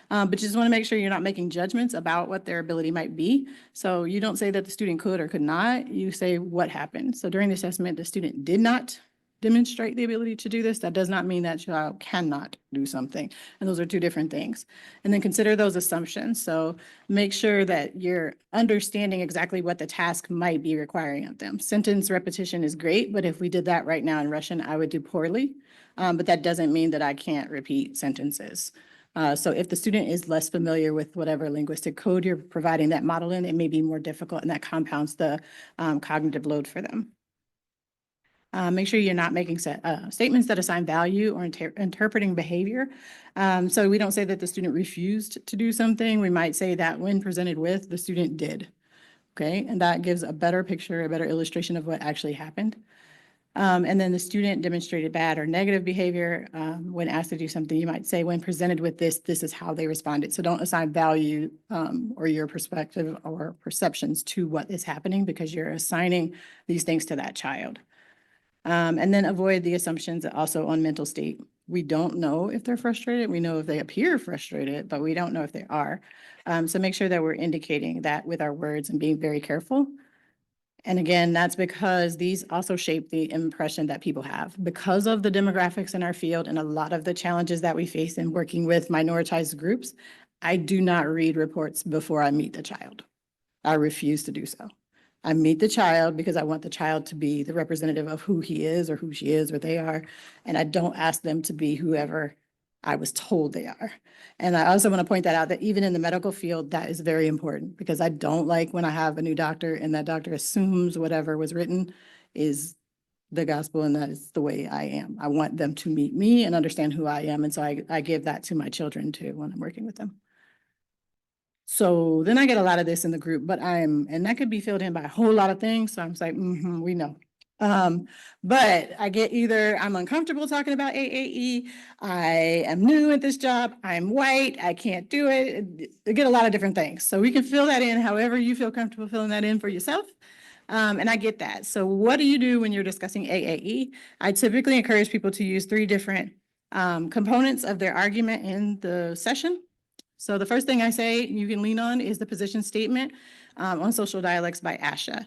But you just want to make sure you're not making judgments about what their ability might be. So you don't say that the student could or could not, you say what happened. So during the assessment, the student did not demonstrate the ability to do this. That does not mean that child cannot do something. And those are two different things. And then consider those assumptions. So make sure that you're understanding exactly what the task might be requiring of them. Sentence repetition is great, but if we did that right now in Russian, I would do poorly. But that doesn't mean that I can't repeat sentences. So if the student is less familiar with whatever linguistic code you're providing that model in, it may be more difficult, and that compounds the cognitive load for them. Make sure you're not making statements that assign value or interpreting behavior. So we don't say that the student refused to do something. We might say that when presented with, the student did. Okay, and that gives a better picture, a better illustration of what actually happened. And then the student demonstrated bad or negative behavior when asked to do something. You might say, when presented with this, this is how they responded. So don't assign value or your perspective or perceptions to what is happening, because you're assigning these things to that child. And then avoid the assumptions also on mental state. We don't know if they're frustrated. We know if they appear frustrated, but we don't know if they are. So make sure that we're indicating that with our words and being very careful. And again, that's because these also shape the impression that people have. Because of the demographics in our field and a lot of the challenges that we face in working with minoritized groups, I do not read reports before I meet the child. I refuse to do so. I meet the child because I want the child to be the representative of who he is or who she is or they are. And I don't ask them to be whoever I was told they are. And I also want to point that out, that even in the medical field, that is very important, because I don't like when I have a new doctor and that doctor assumes whatever was written is the gospel and that is the way I am. I want them to meet me and understand who I am. And so I give that to my children too when I'm working with them. So then I get a lot of this in the group, and that could be filled in by a whole lot of things. So I'm just like, we know. But I get either I'm uncomfortable talking about AAE, I am new at this job, I'm white, I can't do it. I get a lot of different things. So we can fill that in however you feel comfortable filling that in for yourself. And I get that. So what do you do when you're discussing AAE? I typically encourage people to use 3 different components of their argument in the session. So the first thing I say you can lean on is the position statement on social dialects by Asha.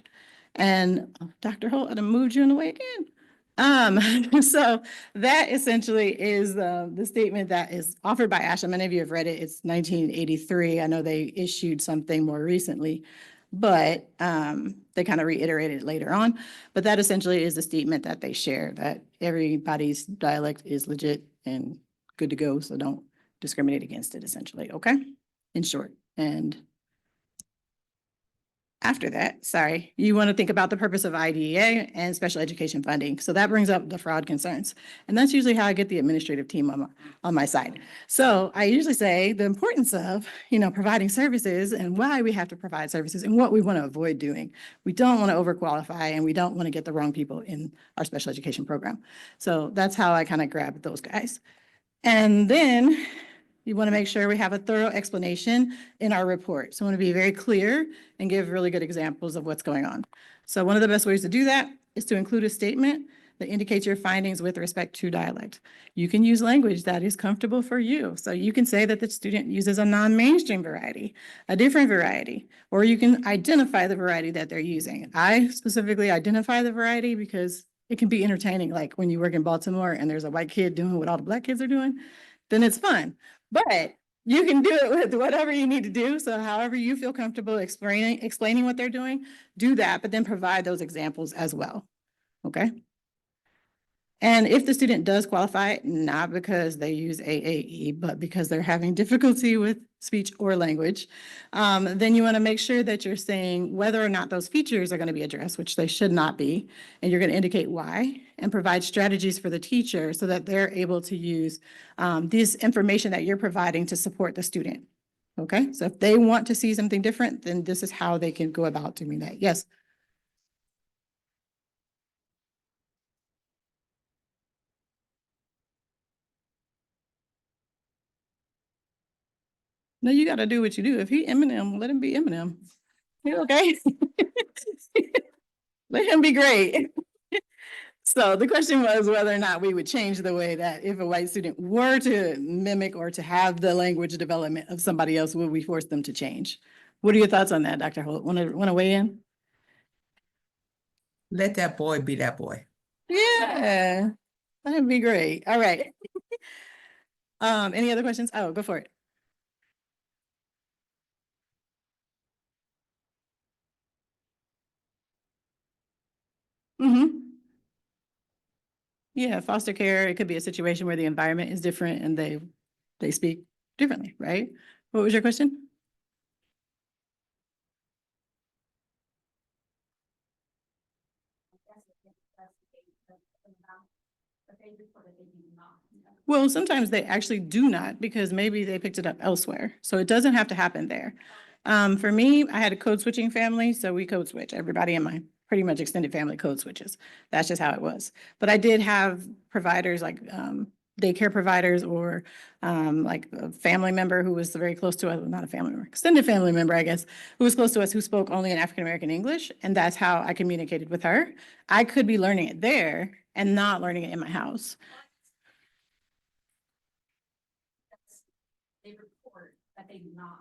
And Dr. Holt, I done moved you in the way again. So that essentially is the statement that is offered by Asha. Many of you have read it. It's 1983. I know they issued something more recently, but they kind of reiterated it later on. But that essentially is the statement that they share, that everybody's dialect is legit and good to go. So don't discriminate against it, essentially. Okay, in short. And after that, sorry, you want to think about the purpose of IDEA and special education funding. So that brings up the fraud concerns. And that's usually how I get the administrative team on my side. So I usually say the importance of, providing services and why we have to provide services and what we want to avoid doing. We don't want to overqualify and we don't want to get the wrong people in our special education program. So that's how I kind of grab those guys. And then you want to make sure we have a thorough explanation in our report. So I want to be very clear and give really good examples of what's going on. So one of the best ways to do that is to include a statement that indicates your findings with respect to dialect. You can use language that is comfortable for you. So you can say that the student uses a non-mainstream variety, a different variety, or you can identify the variety that they're using. I specifically identify the variety because it can be entertaining. Like when you work in Baltimore and there's a white kid doing what all the black kids are doing, then it's fun. But you can do it with whatever you need to do. So however you feel comfortable explaining what they're doing, do that, but then provide those examples as well. Okay. And if the student does qualify, not because they use AAE, but because they're having difficulty with speech or language, then you want to make sure that you're saying whether or not those features are going to be addressed, which they should not be, and you're going to indicate why and provide strategies for the teacher so that they're able to use this information that you're providing to support the student. Okay, so if they want to see something different, then this is how they can go about doing that. Yes. No, you got to do what you do. If he Eminem, let him be Eminem. You okay? Let him be great. So the question was whether or not we would change the way that if a white student were to mimic or to have the language development of somebody else, would we force them to change? What are your thoughts on that, Dr. Holt? Want to weigh in? Let that boy be that boy. Yeah, that'd be great. All right. Any other questions? Oh, go for it. Yeah, foster care, it could be a situation where the environment is different and they speak differently, right? What was your question? But they reported they do not. Well, sometimes they actually do not because maybe they picked it up elsewhere. So it doesn't have to happen there. For me, I had a code switching family, so we code switch. Everybody in my pretty much extended family code switches. That's just how it was. But I did have providers like daycare providers or like a family member who was very close to us, not a family member, extended family member, I guess, who was close to us, who spoke only in African-American English. And that's how I communicated with her. I could be learning it there and not learning it in my house. They report that they do not.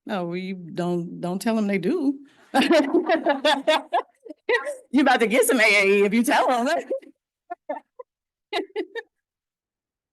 No, we don't tell them they do. You're about to get some AAE if you tell them.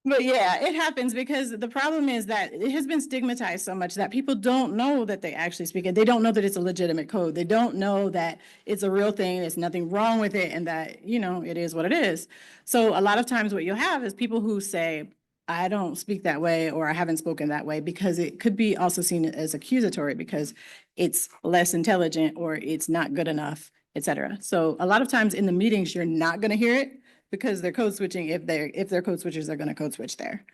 But yeah, it happens because the problem is that it has been stigmatized so much that people don't know that they actually speak it. They don't know that it's a legitimate code. They don't know that it's a real thing. There's nothing wrong with it and that, you know, it is what it is. So a lot of times what you'll have is people who say, I don't speak that way, or I haven't spoken that way, because it could be also seen as accusatory because it's less intelligent or it's not good enough, et cetera. So a lot of times in the meetings, you're not going to hear it because they're code switching. If they're code switchers, they're going to code switch there.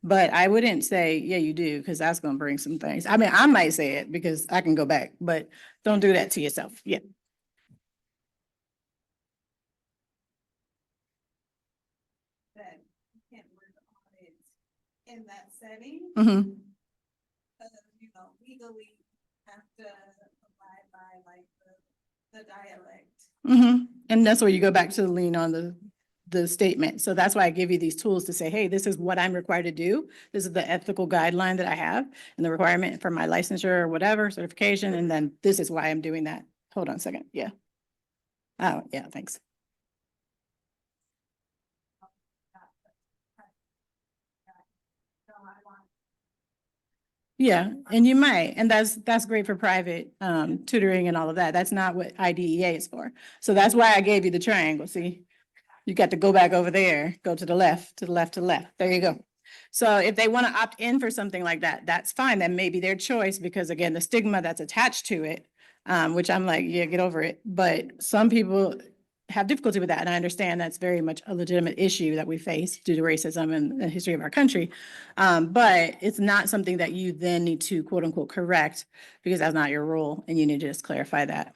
But I wouldn't say, yeah, you do, because that's going to bring some things. I mean, I might say it because I can go back, but don't do that to yourself. Yeah. That you can't work on it in that setting, Mm-hmm. you know, legally have to abide by like the dialect. Mm-hmm. And that's where you go back to lean on the statement. So that's why I give you these tools to say, hey, this is what I'm required to do. This is the ethical guideline that I have and the requirement for my licensure or whatever certification. And then this is why I'm doing that. Hold on a second. Yeah. Oh, yeah, thanks. Yeah, and you might, and that's great for private tutoring and all of that. That's not what IDEA is for. So that's why I gave you the triangle, see? You got to go back over there, go to the left, to the left, to the left. There you go. So if they want to opt in for something like that, that's fine. That may be their choice because again, the stigma that's attached to it, which I'm like, yeah, get over it. But some people have difficulty with that. And I understand that's very much a legitimate issue that we face due to racism and the history of our country. But it's not something that you then need to quote unquote correct because that's not your role and you need to just clarify that.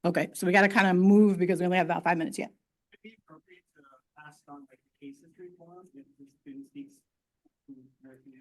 Okay, so we got to kind of move because we only have about 5 minutes yet. Would it be appropriate to pass on like the case history form if the student speaks American?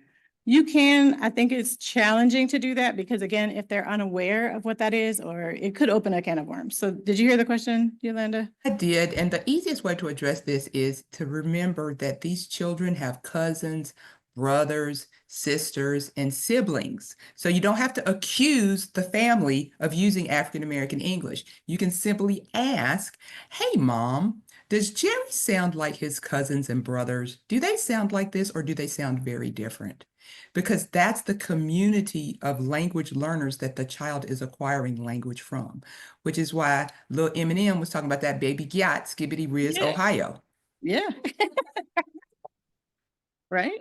You can, I think it's challenging to do that because again, if they're unaware of what that is, or it could open a can of worms. So did you hear the question, Yolanda? I did, and the easiest way to address this is to remember that these children have cousins, brothers, sisters, and siblings. So you don't have to accuse the family of using African American English. You can simply ask, hey, Mom, does Jerry sound like his cousins and brothers? Do they sound like this or do they sound very different? Because that's the community of language learners that the child is acquiring language from, which is why little Eminem was talking about that baby gyat, skibbity riz, Yeah. Ohio. Yeah. Right?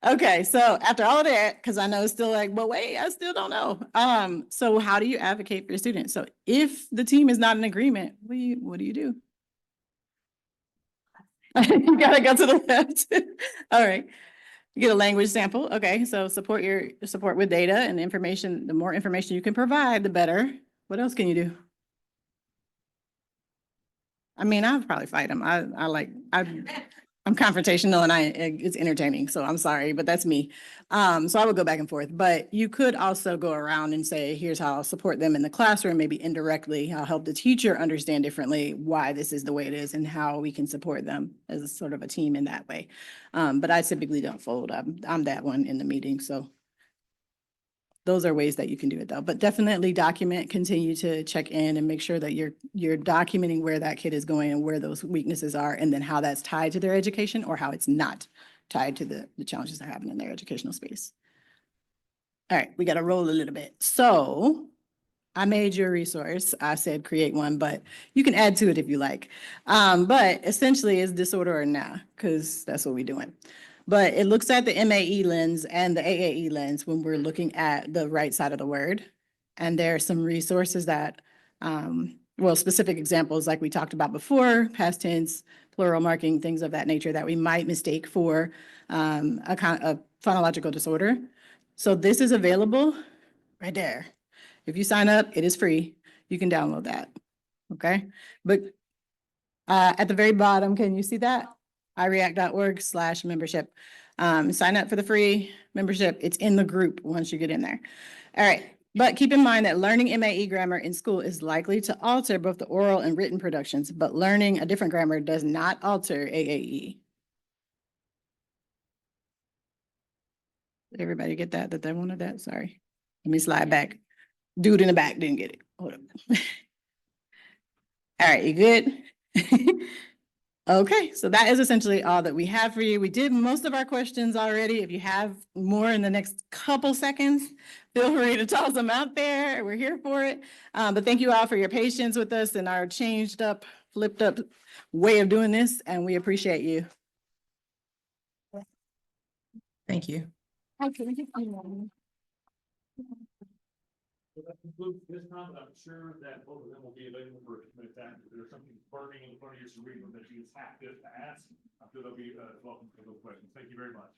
Okay, so after all of that, because I know it's still like, but wait, I still don't know. So how do you advocate for your students? So if the team is not in agreement, what do you do? You gotta go to the left. All right. You get a language sample. Okay, so support with data and information. The more information you can provide, the better. What else can you do? I mean, I'll probably fight them. I'm confrontational and it's entertaining, so I'm sorry, but that's me. So I would go back and forth, but you could also go around and say, here's how I'll support them in the classroom, maybe indirectly. I'll help the teacher understand differently why this is the way it is and how we can support them as a sort of a team in that way. But I typically don't fold. I'm that one in the meeting, so. Those are ways that you can do it though, but definitely document, continue to check in and make sure that you're documenting where that kid is going and where those weaknesses are and then how that's tied to their education or how it's not tied to the challenges they're having in their educational space. All right, we got to roll a little bit. So I made your resource. I said create one, but you can add to it if you like. But essentially it's disorder or nah, because that's what we're doing. But it looks at the MAE lens and the AAE lens when we're looking at the right side of the word. And there are some resources that well, specific examples like we talked about before, past tense, plural marking, things of that nature that we might mistake for a phonological disorder. So this is available right there. If you sign up, it is free. You can download that. Okay, but at the very bottom, can you see that? ireact.org/membership. Sign up for the free membership. It's in the group once you get in there. All right. But keep in mind that learning MAE grammar in school is likely to alter both the oral and written productions, but learning a different grammar does not alter AAE. Did everybody get that they wanted that? Sorry. Let me slide back. Dude in the back didn't get it. Hold up. All right, you good? Okay, so that is essentially all that we have for you. We did most of our questions already. If you have more in the next couple seconds, feel free to toss them out there. We're here for it. But thank you all for your patience with us and our changed up, flipped up way of doing this, and we appreciate you. Thank you. So that concludes this time, but I'm sure that both of them will be available for a minute time. If there's something burning in front of you to read them that you just have to ask, I'm sure they'll be welcome to those questions. Thank you very much.